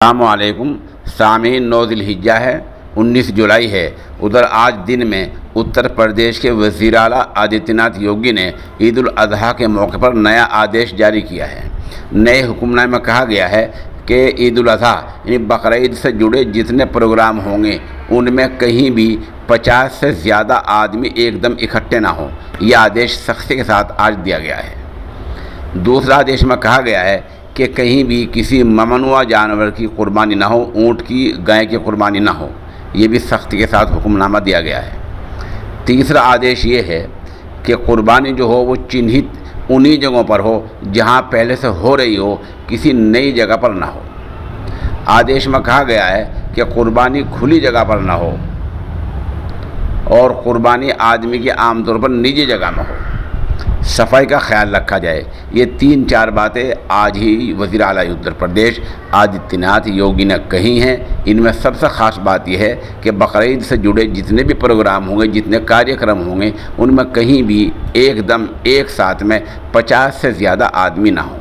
अस्सलामुअलैकुम सामीन। 9 ज़िलहिज्जा है, 19 जुलाई है। उधर आज दिन में उत्तर प्रदेश के वज़ीर आला आदित्यनाथ योगी ने ईद उल अज़हा के मौके पर नया आदेश जारी किया है। नए हुक्मनामे में कहा गया है कि ईद उल अज़हा यानी बकरीद से जुड़े जितने प्रोग्राम होंगे उनमें कहीं भी 50 से ज़्यादा आदमी एकदम इकट्ठे ना हों। यह आदेश सख्ती के साथ आज दिया गया है। दूसरा आदेश में कहा गया है कि कहीं भी किसी ममनुआ जानवर की कुर्बानी ना हो, ऊँट की, गाय की कुर्बानी ना हो। ये भी सख्ती के साथ हुक्मनामा दिया गया है। तीसरा आदेश ये है कि कुर्बानी जो हो वो चिन्हित उन्हीं जगहों पर हो जहाँ पहले से हो रही हो, किसी नई जगह पर ना हो। आदेश में कहा गया है कि कुर्बानी खुली जगह पर ना हो और कुर्बानी आदमी की आमतौर पर निजी जगह में हो। सफाई का ख्याल रखा जाए। ये 3-4 बातें आज ही वज़ीर आला उत्तर प्रदेश आदित्यनाथ योगी ने कही हैं। इनमें सबसे ख़ास बात यह है कि बकरीद से जुड़े जितने भी प्रोग्राम होंगे, जितने कार्यक्रम होंगे, उनमें कहीं भी एकदम एक साथ में 50 से ज़्यादा आदमी ना हों।